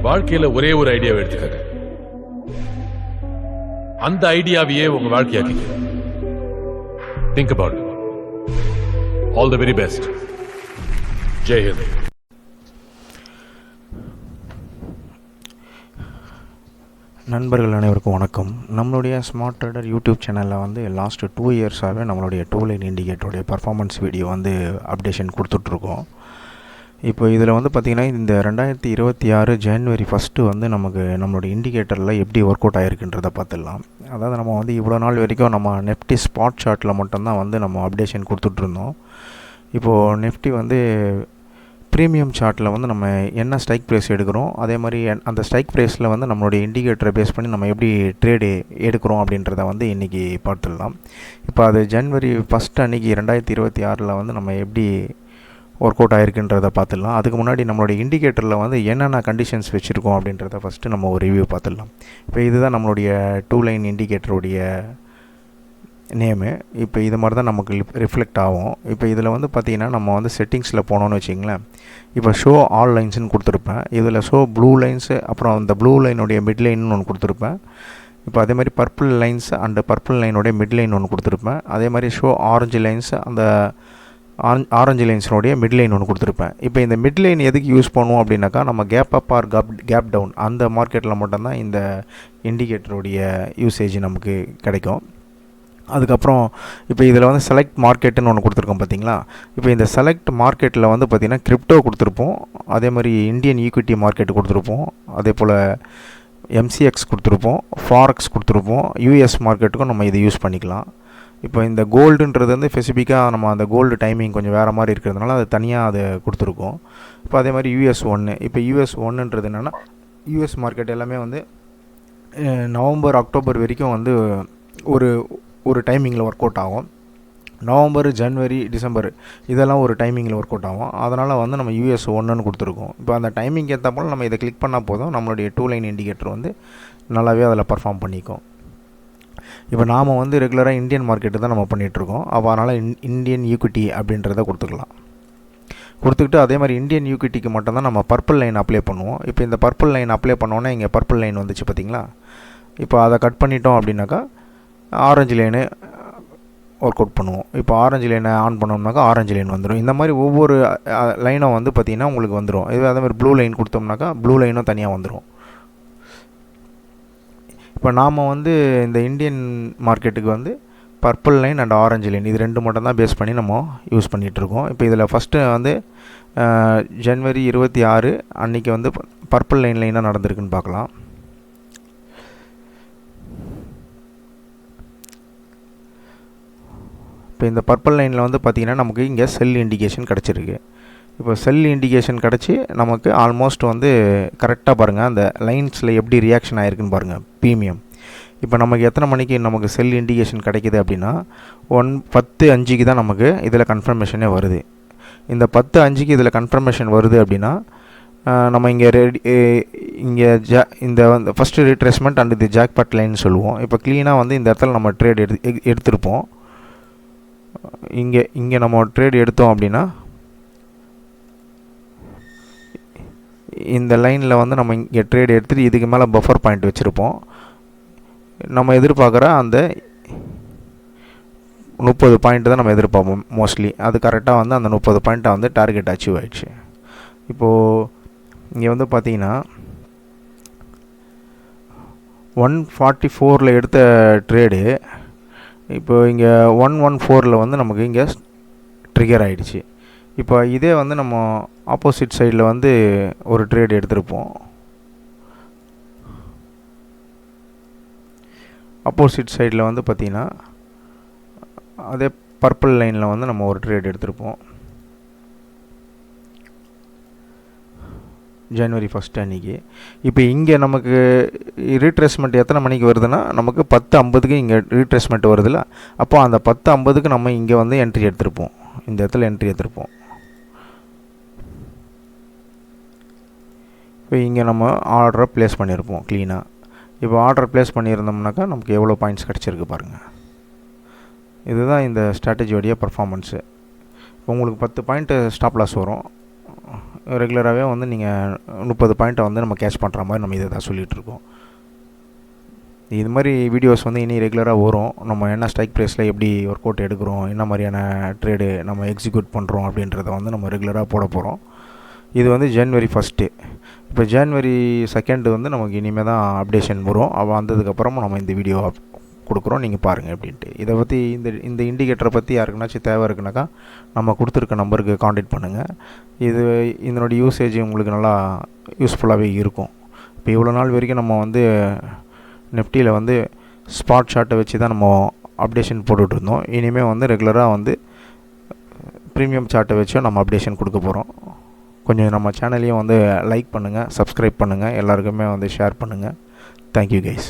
வாழ்க்கையில ஒரே ஒரு ஐடியாவை எடுத்துக்கங்க, அந்த ஐடியாவையே உங்க வாழ்க்கையாக்கிங்க. Think about it. All the very best. Jai Hind. நண்பர்கள் அனைவருக்கும் வணக்கம். நம்மளுடைய ஸ்மார்ட் ட்ரேடர் யூடியூப் சேனலில் வந்து லாஸ்ட்டு 2 இயர்ஸாகவே நம்மளுடைய டூ லைன் இண்டிகேட்டருடைய பர்ஃபார்மன்ஸ் வீடியோ வந்து அப்டேஷன் கொடுத்துட்ருக்கோம். இப்போ இதில் வந்து பார்த்திங்கன்னா இந்த 2026 ஜனவரி 1 வந்து நமக்கு நம்மளுடைய இண்டிகேட்டரில் எப்படி ஒர்க் அவுட் ஆகிருக்குன்றதை பார்த்துடலாம். அதாவது நம்ம வந்து இவ்வளோ நாள் வரைக்கும் நம்ம நெஃப்டி ஸ்பாட் சார்ட்டில் மட்டும்தான் வந்து நம்ம அப்டேஷன் கொடுத்துட்ருந்தோம். இப்போது நெஃப்டி வந்து ப்ரீமியம் சார்ட்டில் வந்து நம்ம என்ன ஸ்ட்ரைக் ப்ரைஸ் எடுக்கிறோம், அதே மாதிரி அந்த ஸ்ட்ரைக் ப்ரைஸில் வந்து நம்மளுடைய இண்டிகேட்டரை பேஸ் பண்ணி நம்ம எப்படி ட்ரேடு எடுக்கிறோம் அப்படின்றத வந்து இன்றைக்கி பார்த்துடலாம். இப்போ அது ஜனவரி 1 அன்றைக்கி 2026 வந்து நம்ம எப்படி ஒர்க் அவுட் ஆகிருக்குன்றதை பார்த்துடலாம். அதுக்கு முன்னாடி நம்மளுடைய இண்டிகேட்டரில் வந்து என்னென்ன கண்டிஷன்ஸ் வச்சுருக்கோம் அப்படின்றத ஃபஸ்ட்டு நம்ம ஒரு ரிவ்யூ பார்த்துடலாம். இப்போ இதுதான் நம்மளுடைய டூ லைன் இண்டிகேட்டருடைய நேமு. இப்போ இது மாதிரி தான் நமக்கு ரிஃப்ளெக்ட் ஆகும். இப்போ இதில் வந்து பார்த்திங்கன்னா நம்ம வந்து செட்டிங்ஸில் போனோன்னு வச்சிங்களேன். இப்போ ஷோ ஆல் லைன்ஸ்னு கொடுத்துருப்பேன். இதில் ஷோ ப்ளூ லைன்ஸு, அப்புறம் அந்த ப்ளூ லைனுடைய மிட் லைன்னு ஒன்று கொடுத்துருப்பேன். இப்போ அதே மாதிரி பர்பிள் லைன்ஸ் அண்டு பர்பிள் லைனுடைய மிட் லைன் ஒன்று கொடுத்துருப்பேன். அதே மாதிரி ஷோ ஆரஞ்சு லைன்ஸ், அந்த ஆரஞ்சு லைன்ஸினுடைய மிட் லைன் ஒன்று கொடுத்துருப்பேன். இப்போ இந்த மிட் லைன் எதுக்கு யூஸ் பண்ணுவோம் அப்படின்னாக்கா, நம்ம gap up or gap down அந்த மார்க்கெட்டில் மட்டும்தான் இந்த இண்டிகேட்டருடைய யூசேஜ் நமக்கு கிடைக்கும். அதுக்கப்புறம் இப்போ இதில் வந்து செலக்ட் மார்க்கெட்டுன்னு ஒன்று கொடுத்துருக்கோம் பார்த்தீங்களா. இப்போ இந்த செலக்ட் மார்க்கெட்டில் வந்து பார்த்திங்கன்னா கிரிப்டோ கொடுத்துருப்போம், அதே மாதிரி இந்தியன் ஈக்விட்டி மார்க்கெட் கொடுத்துருப்போம், அதே போல் எம்சிஎக்ஸ் கொடுத்துருப்போம், ஃபாரெக்ஸ் கொடுத்துருப்போம். யூஎஸ் மார்க்கெட்டுக்கும் நம்ம இதை யூஸ் பண்ணிக்கலாம். இப்போ இந்த கோல்டுன்றது வந்து ஸ்பெசிஃபிக்காக நம்ம அந்த கோல்டு டைமிங் கொஞ்சம் வேறு மாதிரி இருக்கிறதுனால அது தனியாக அதை கொடுத்துருக்கோம். இப்போ அதே மாதிரி US1. இப்போ US1ன்றது என்னென்னா, யூஎஸ் மார்க்கெட் எல்லாமே வந்து நவம்பர் அக்டோபர் வரைக்கும் வந்து ஒரு டைமிங்கில் ஒர்க் அவுட் ஆகும். நவம்பர் ஜனவரி டிசம்பர் இதெல்லாம் ஒரு டைமிங்கில் ஒர்க் அவுட் ஆகும். அதனால் வந்து நம்ம US1ன்னு கொடுத்துருக்கோம். இப்போ அந்த டைமிங் ஏற்ற போல் நம்ம இதை கிளிக் பண்ணால் போதும், நம்மளுடைய டூ லைன் இண்டிகேட்டர் வந்து நல்லாவே அதில் பர்ஃபார்ம் பண்ணிக்கும். இப்போ நாம் வந்து ரெகுலராக இந்தியன் மார்க்கெட்டு தான் நம்ம பண்ணிகிட்ருக்கோம். அப்போ அதனால் இந்தியன் ஈக்விட்டி அப்படின்றத கொடுத்துக்கிட்டு அதே மாதிரி இந்தியன் ஈக்விட்டிக்கு மட்டும்தான் நம்ம பர்பிள் லைன் அப்ளை பண்ணுவோம். இப்போ இந்த பர்பிள் லைன் அப்ளை பண்ணோன்னே இங்கே பர்பிள் லைன் வந்துச்சு பார்த்திங்களா. இப்போ அதை கட் பண்ணிட்டோம் அப்படின்னாக்கா ஆரஞ்சு லைனு ஒர்க் அவுட் பண்ணுவோம். இப்போ ஆரஞ்சு லைனை ஆன் பண்ணோம்னாக்கா ஆரஞ்சு லைன் வந்துடும். இந்த மாதிரி ஒவ்வொரு லைனும் வந்து பார்த்திங்கன்னா உங்களுக்கு வந்துடும். இது அதே மாதிரி ப்ளூ லைன் கொடுத்தோம்னாக்கா ப்ளூ லைனும் தனியாக வந்துடும். இப்போ நாம் வந்து இந்த இந்தியன் மார்க்கெட்டுக்கு வந்து purple line and orange line இது ரெண்டு மட்டும் தான் பேஸ் பண்ணி நம்ம யூஸ் பண்ணிகிட்ருக்கோம். இப்போ இதில் ஃபஸ்ட்டு வந்து ஜனவரி 26 அன்றைக்கி வந்து பர்பிள் லைனாக நடந்திருக்குன்னு பார்க்கலாம். இப்போ இந்த பர்பிள் லைனில் வந்து பார்த்திங்கன்னா நமக்கு இங்கே செல் இண்டிகேஷன் கிடச்சிருக்கு. இப்போ செல் இண்டிகேஷன் கிடச்சி நமக்கு ஆல்மோஸ்ட் வந்து கரெக்டாக பாருங்கள் அந்த லைன்ஸில் எப்படி ரியாக்ஷன் ஆகிருக்குன்னு பாருங்கள் ப்ரீமியம். இப்போ நமக்கு எத்தனை மணிக்கு நமக்கு செல் இண்டிகேஷன் கிடைக்கிது அப்படின்னா 10:05 தான் நமக்கு இதில் கன்ஃபர்மேஷனே வருது. இந்த 10:05 இதில் கன்ஃபர்மேஷன் வருது அப்படின்னா நம்ம இங்கே இந்த வந்து ஃபஸ்ட்டு ரீட்ரேஸ்மெண்ட் அண்ட் இது ஜாக்பாட் லைன் சொல்லுவோம். இப்போ க்ளீனாக வந்து இந்த இடத்துல நம்ம ட்ரேட் எடுத்திருப்போம். இங்கே நம்ம ட்ரேட் எடுத்தோம் அப்படின்னா இந்த லைனில் வந்து நம்ம இங்கே ட்ரேட் எடுத்துகிட்டு இதுக்கு மேலே பஃபர் பாயிண்ட் வச்சுருப்போம். நம்ம எதிர்பார்க்குற அந்த 30 பாயிண்ட் தான் நம்ம எதிர்பார்ப்போம் மோஸ்ட்லி. அது கரெக்டாக வந்து அந்த 30 பாயிண்ட்டை வந்து டார்கெட் அச்சீவ் ஆகிடுச்சு. இப்போது இங்கே வந்து பார்த்திங்கன்னா 144 எடுத்த ட்ரேடு இப்போ இங்கே 114 வந்து நமக்கு இங்கே ட்ரிகர் ஆகிடுச்சு. இப்போ இதே வந்து நம்ம ஆப்போசிட் சைடில் வந்து ஒரு ட்ரேட் எடுத்திருப்போம். ஆப்போசிட் சைடில் வந்து பார்த்திங்கன்னா அதே பர்பிள் லைனில் வந்து நம்ம ஒரு ட்ரேட் எடுத்திருப்போம் ஜனவரி 1 அன்றைக்கி. இப்போ இங்கே நமக்கு ரீட்ரேஸ்மெண்ட் எத்தனை மணிக்கு வருதுன்னா நமக்கு 10:50க்கு இங்கே ரீட்ரேஸ்மெண்ட் வருதுல்ல. அப்போ அந்த 10:50க்கு நம்ம இங்கே வந்து என்ட்ரி எடுத்திருப்போம், இந்த இடத்துல என்ட்ரி எடுத்திருப்போம். இப்போ இங்கே நம்ம ஆர்டரை ப்ளேஸ் பண்ணியிருப்போம் க்ளீனாக. இப்போ ஆர்டர் ப்ளேஸ் பண்ணியிருந்தோம்னாக்கா நமக்கு எவ்வளோ பாயிண்ட்ஸ் கிடச்சிருக்கு பாருங்கள். இதுதான் இந்த ஸ்ட்ராட்டஜியோடைய பர்ஃபார்மன்ஸு. உங்களுக்கு 10 பாயிண்ட்டு ஸ்டாப் லாஸ் வரும். ரெகுலராகவே வந்து நீங்கள் 30 பாயிண்ட்டை வந்து நம்ம கேட்ச் பண்ணுற மாதிரி நம்ம இதை தான் சொல்லிகிட்ருக்கோம். இது மாதிரி வீடியோஸ் வந்து இனி ரெகுலராக வரும். நம்ம என்ன ஸ்ட்ரைக் ப்ரைஸில் எப்படி ஒர்க் அவுட் எடுக்கிறோம், என்ன மாதிரியான ட்ரேடு நம்ம எக்ஸிக்யூட் பண்ணுறோம் அப்படின்றத வந்து நம்ம ரெகுலராக போட போகிறோம். இது வந்து ஜனவரி 1. இப்போ ஜனவரி 2 வந்து நமக்கு இனிமேல் தான் அப்டேஷன் வரும். வந்ததுக்கப்புறமும் நம்ம இந்த வீடியோ கொடுக்குறோம், நீங்கள் பாருங்கள் அப்படின்ட்டு. இதை பற்றி இந்த இண்டிகேட்டரை பற்றி யாருக்குனாச்சும் தேவை இருக்குனாக்கா நம்ம கொடுத்துருக்க நம்பருக்கு காண்டாக்ட் பண்ணுங்கள். இதனுடைய யூசேஜ் உங்களுக்கு நல்லா யூஸ்ஃபுல்லாகவே இருக்கும். இப்போ இவ்வளோ நாள் வரைக்கும் நம்ம வந்து நெஃப்டியில் வந்து ஸ்பாட் ஷார்ட்டை வச்சு தான் நம்ம அப்டேஷன் போட்டுட்ருந்தோம். இனிமேல் வந்து ரெகுலராக வந்து ப்ரீமியம் சார்ட்டை வச்சும் நம்ம அப்டேஷன் கொடுக்க போகிறோம். கொஞ்சம் நம்ம சேனலையும் வந்து லைக் பண்ணுங்கள், சப்ஸ்கிரைப் பண்ணுங்கள், எல்லாருக்குமே வந்து ஷேர் பண்ணுங்கள். Thank you guys.